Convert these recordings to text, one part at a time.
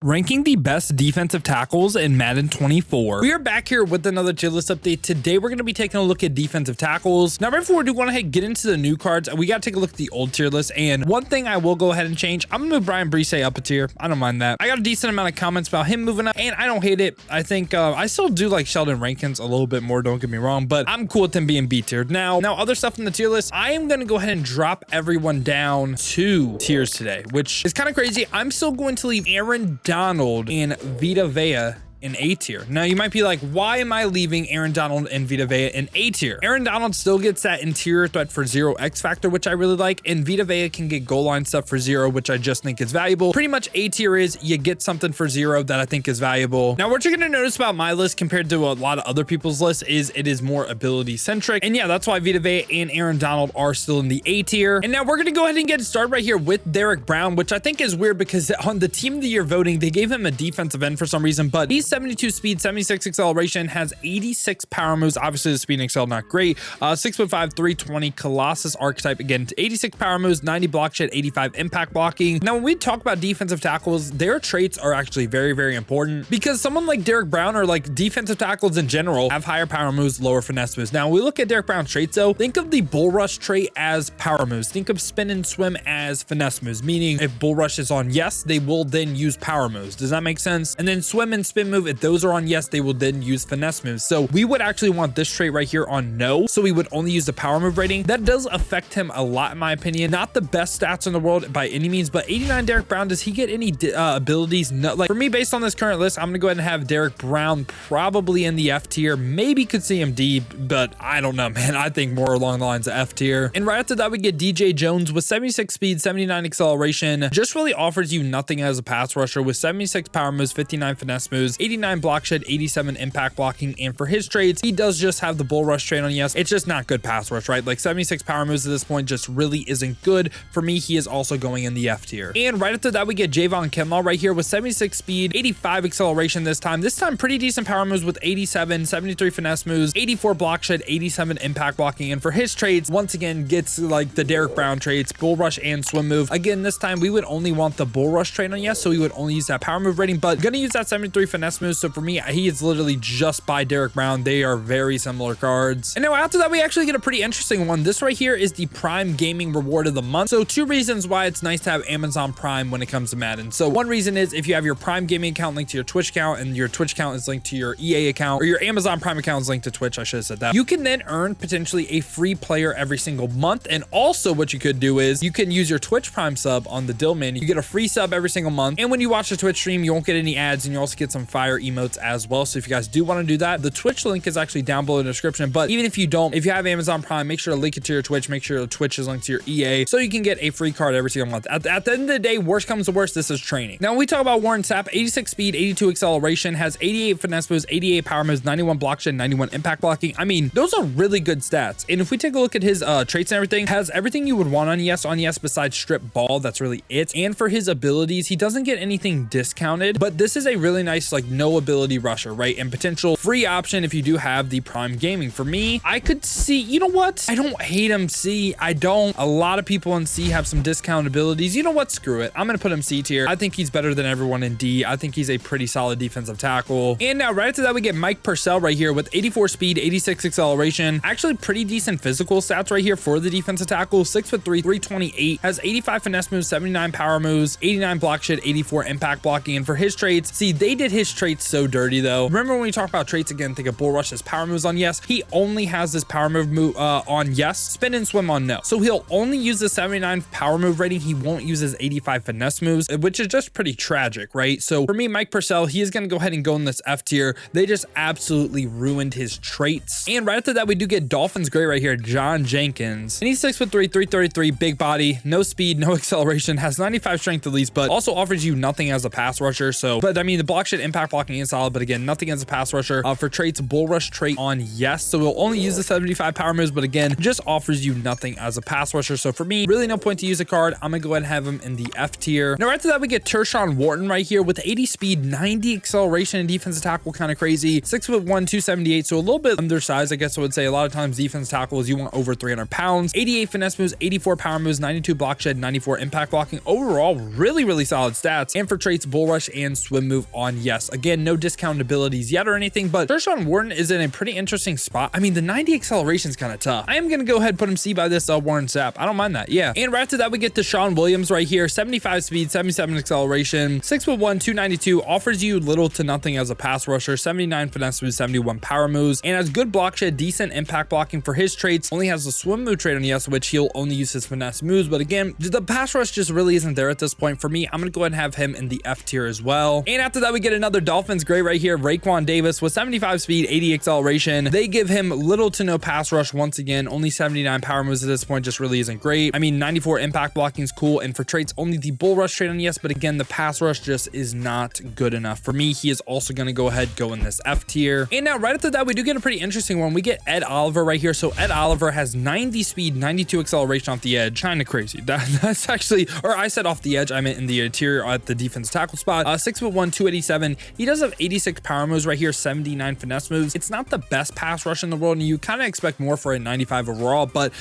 Ranking the best defensive tackles in Madden 24. We are back here with another tier list update. Today, we're going to be taking a look at defensive tackles. Now, right before we do want to get into the new cards, we got to take a look at the old tier list. And one thing I will go ahead and change, I'm going to move Brian Brise up a tier. I don't mind that. I got a decent amount of comments about him moving up, and I don't hate it. I think I still do like Sheldon Rankins a little bit more, don't get me wrong, but I'm cool with him being B tier. Now other stuff in the tier list, I am going to go ahead and drop everyone down 2 tiers today, which is kind of crazy. I'm still going to leave Aaron Donald and Vita Vea in A tier. Now you might be like, why am I leaving Aaron Donald and Vita Vea in A tier? Aaron Donald still gets that interior threat for 0 X factor, which I really like, and Vita Vea can get goal line stuff for 0, which I just think is valuable. Pretty much A tier is you get something for 0 that I think is valuable. Now what you're gonna notice about my list compared to a lot of other people's lists is it is more ability centric, and yeah, that's why Vita Vea and Aaron Donald are still in the A tier. And now we're gonna go ahead and get started right here with Derek Brown, which I think is weird because on the team of the year voting, they gave him a defensive end for some reason, but he's 72 speed, 76 acceleration, has 86 power moves. Obviously the speed and excel not great. 6'5", 320 Colossus archetype. Again, 86 power moves, 90 block shed, 85 impact blocking. Now when we talk about defensive tackles, their traits are actually very, very important because someone like Derek Brown or like defensive tackles in general have higher power moves, lower finesse moves. Now when we look at Derek Brown's traits though, think of the bull rush trait as power moves. Think of spin and swim as finesse moves, meaning if bull rush is on yes, they will then use power moves. Does that make sense? And then swim and spin move, if those are on yes, they will then use finesse moves. So we would actually want this trait right here on no, so we would only use the power move rating. That does affect him a lot in my opinion. Not the best stats in the world by any means, but 89 Derek Brown, does he get any abilities? No, like for me, based on this current list, I'm gonna go ahead and have Derek Brown probably in the F tier, maybe could see him D, but I don't know, man. I think more along the lines of F tier. And right after that, we get DJ Jones with 76 speed, 79 acceleration, just really offers you nothing as a pass rusher with 76 power moves, 59 finesse moves, 89 block shed, 87 impact blocking, and for his traits, he does just have the bull rush trait on yes. It's just not good pass rush, right? Like 76 power moves at this point just really isn't good. For me, he is also going in the F tier. And right after that, we get Javon Kinlaw right here with 76 speed, 85 acceleration this time. This time, pretty decent power moves with 87, 73 finesse moves, 84 block shed, 87 impact blocking, and for his traits, once again, gets like the Derek Brown traits, bull rush and swim move. Again, this time, we would only want the bull rush trait on yes, so we would only use that power move rating, but gonna use that 73 finesse move. So for me, he is literally just by Derek Brown. They are very similar cards. And now after that, we actually get a pretty interesting one. This right here is the Prime Gaming Reward of the Month. So 2 reasons why it's nice to have Amazon Prime when it comes to Madden. So one reason is if you have your Prime Gaming account linked to your Twitch account and your Twitch account is linked to your EA account, or your Amazon Prime account is linked to Twitch, I should have said that, you can then earn potentially a free player every single month. And also what you could do is you can use your Twitch Prime sub on the Dill menu. You get a free sub every single month. And when you watch the Twitch stream, you won't get any ads, and you also get some fire emotes as well. So if you guys do want to do that, the Twitch link is actually down below in the description. But even if you don't, if you have Amazon Prime, make sure to link it to your Twitch, make sure your Twitch is linked to your EA, so you can get a free card every single month. At the end of the day, worst comes to worst, this is training. Now, when we talk about Warren Sapp, 86 speed, 82 acceleration, has 88 finesse moves, 88 power moves, 91 block shed, 91 impact blocking. I mean, those are really good stats. And if we take a look at his traits and everything, has everything you would want on yes besides strip ball. That's really it. And for his abilities, he doesn't get anything discounted, but this is a really nice like no ability rusher, right? And potential free option if you do have the Prime Gaming. For me, I could see, you know what? I don't hate him C. I don't. A lot of people in C have some discount abilities. You know what? Screw it. I'm going to put him C tier. I think he's better than everyone in D. I think he's a pretty solid defensive tackle. And now right after that, we get Mike Purcell right here with 84 speed, 86 acceleration. Actually pretty decent physical stats right here for the defensive tackle. 6'3", 328, has 85 finesse moves, 79 power moves, 89 block shed, 84 impact blocking. And for his traits, see, they did his traits so dirty though. Remember when we talk about traits again, think of bull rush as power moves on yes. He only has this power move on yes, spin and swim on no. So he'll only use the 79 power move rating. He won't use his 85 finesse moves, which is just pretty tragic, right? So for me, Mike Purcell, he is going to go ahead and go in this F tier. They just absolutely ruined his traits. And right after that, we do get Dolphins great right here, John Jenkins. And he's 6'3", 333, big body, no speed, no acceleration, has 95 strength at least, but also offers you nothing as a pass rusher. So, but I mean, the block shed, impact impact blocking is solid, but again, nothing as a pass rusher. For traits, bull rush trait on yes, so we'll only use the 75 power moves, but again, just offers you nothing as a pass rusher. So for me, really no point to use a card. I'm gonna go ahead and have him in the F tier. Now after that, we get Tershawn Wharton right here with 80 speed, 90 acceleration, and defensive tackle, kind of crazy. 6'1", 278, so a little bit undersized, I guess I would say. A lot of times defense tackles, you want over 300 pounds. 88 finesse moves, 84 power moves, 92 block shed, 94 impact blocking. Overall, really solid stats. And for traits, bull rush and swim move on yes. Again, no discounted abilities yet or anything, but Tershawn Wharton is in a pretty interesting spot. I mean, the 90 acceleration is kind of tough. I am going to go ahead and put him C by this Warren Sapp. I don't mind that. Yeah. And right after that, we get Deshaun Williams right here. 75 speed, 77 acceleration, 6'1", 292, offers you little to nothing as a pass rusher. 79 finesse moves, 71 power moves, and has good block shed, decent impact blocking for his traits. Only has a swim move trait on yes, which he'll only use his finesse moves. But again, the pass rush just really isn't there at this point for me. I'm going to go ahead and have him in the F tier as well. And after that, we get another Dolphins great right here. Raekwon Davis with 75 speed, 80 acceleration. They give him little to no pass rush once again. Only 79 power moves at this point, just really isn't great. I mean, 94 impact blocking is cool. And for traits, only the bull rush trait on yes. But again, the pass rush just is not good enough for me. He is also going to go ahead, go in this F tier. And now right after that, we do get a pretty interesting one. We get Ed Oliver right here. So Ed Oliver has 90 speed, 92 acceleration off the edge. Kind of crazy. That's actually, or I said off the edge, I meant in the interior at the defense tackle spot. 6'1", 287. He does have 86 power moves right here, 79 finesse moves. It's not the best pass rush in the world, and you kind of expect more for a 95 overall, but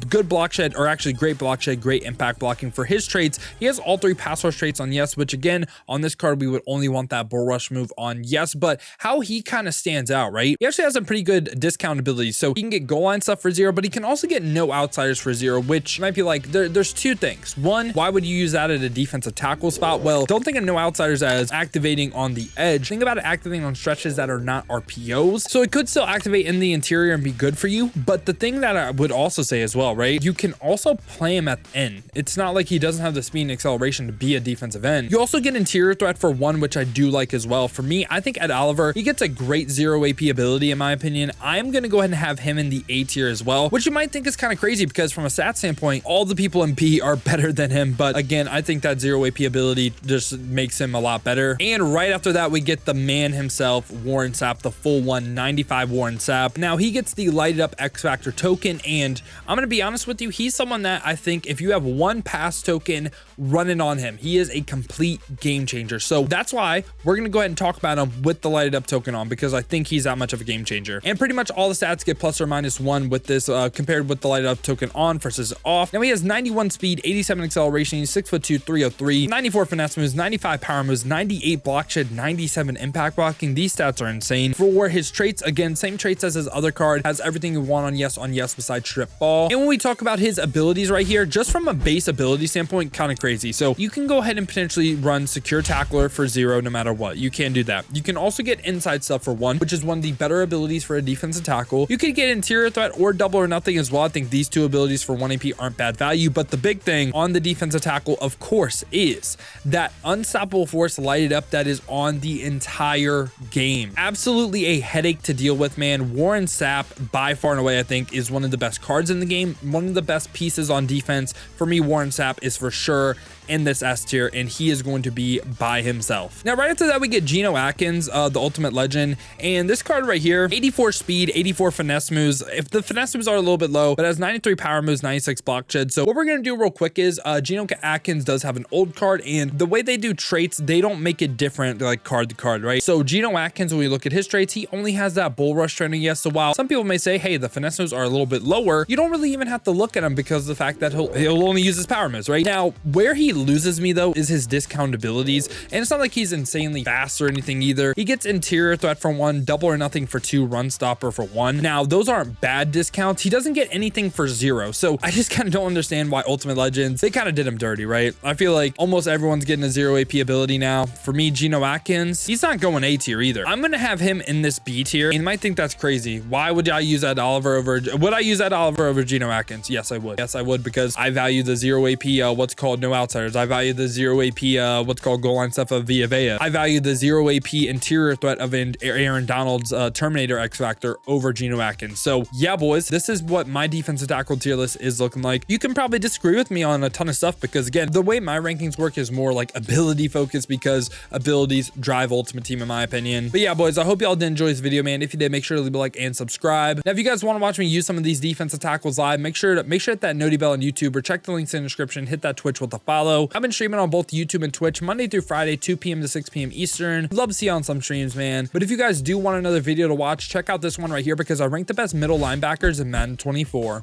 good block shed, or actually great block shed, great impact blocking for his traits. He has all three pass rush traits on yes, which again, on this card, we would only want that bull rush move on yes, but how he kind of stands out, right? He actually has some pretty good discount abilities. So he can get goal line stuff for 0, but he can also get no outsiders for 0, which might be like, there's two things. One, why would you use that at a defensive tackle spot? Well, don't think of no outsiders as activating on the edge. Think about it activating on stretches that are not RPOs. So it could still activate in the interior and be good for you. But the thing that I would also say as well, right? You can also play him at the end. It's not like he doesn't have the speed and acceleration to be a defensive end. You also get interior threat for 1, which I do like as well. For me, I think Ed Oliver, he gets a great 0 AP ability in my opinion. I'm going to go ahead and have him in the A tier as well, which you might think is kind of crazy because from a stat standpoint, all the people in B are better than him. But again, I think that 0 AP ability just makes him a lot better. And right after that, we get the man himself, Warren Sapp, the full 195 Warren Sapp. Now he gets the lighted up X Factor token, and I'm going to be honest with you, he's someone that I think if you have one pass token running on him, he is a complete game changer. So that's why we're going to go ahead and talk about him with the lighted up token on, because I think he's that much of a game changer. And pretty much all the stats get plus or minus 1 with this compared with the lighted up token on versus off. Now he has 91 speed, 87 acceleration, he's 6'2", 303, 94 finesse moves, 95 power moves, 98 block shed, 97 impact blocking. These stats are insane. For his traits, again, same traits as his other card, has everything you want on yes besides strip ball. And when we talk about his abilities right here, just from a base ability standpoint, kind of crazy. So you can go ahead and potentially run secure tackler for 0 no matter what. You can do that. You can also get inside stuff for 1, which is one of the better abilities for a defensive tackle. You could get interior threat or double or nothing as well. I think these two abilities for 1 AP aren't bad value, but the big thing on the defensive tackle, of course, is that unstoppable force lighted up that is on the entire game. Absolutely a headache to deal with, man. Warren Sapp, by far and away, I think, is one of the best cards in the game, one of the best pieces on defense. For me, Warren Sapp is for sure in this S tier, and he is going to be by himself. Now, right after that, we get Geno Atkins, the ultimate legend, and this card right here, 84 speed, 84 finesse moves. If the finesse moves are a little bit low, but has 93 power moves, 96 block shed. So what we're going to do real quick is Geno Atkins does have an old card, and the way they do traits, they don't make it different like card to card, right? So Geno Atkins, when we look at his traits, he only has that bull rush training. Yes, so while some people may say, hey, the finesse moves are a little bit lower, you don't really even have to look at him because of the fact that he'll only use his power moves, right? Now, where he loses me though is his discount abilities, and it's not like he's insanely fast or anything either. He gets interior threat for 1, double or nothing for 2, run stopper for 1. Now those aren't bad discounts. He doesn't get anything for 0, so I just kind of don't understand why Ultimate Legends, they kind of did him dirty, right? I feel like almost everyone's getting a 0 AP ability now. For me, Geno Atkins, he's not going A tier either. I'm gonna have him in this B tier, and you might think that's crazy. Why would I use Ed Oliver over, would I use Ed Oliver over Geno Atkins? Yes, I would. Yes, I would, because I value the 0 AP, what's called no outsiders players. I value the 0 AP, what's called goal line stuff of Villa. I value the 0 AP interior threat of Aaron Donald's Terminator X Factor over Geno Atkins. So yeah, boys, this is what my defensive tackle tier list is looking like. You can probably disagree with me on a ton of stuff because again, the way my rankings work is more like ability focused because abilities drive Ultimate Team in my opinion. But yeah, boys, I hope y'all did enjoy this video, man. If you did, make sure to leave a like and subscribe. Now, if you guys want to watch me use some of these defensive tackles live, make sure to hit that noti bell on YouTube or check the links in the description. Hit that Twitch with a follow. I've been streaming on both YouTube and Twitch Monday through Friday, 2 p.m. to 6 p.m. Eastern. Love to see you on some streams, man. But if you guys do want another video to watch, check out this one right here because I ranked the best middle linebackers in Madden 24.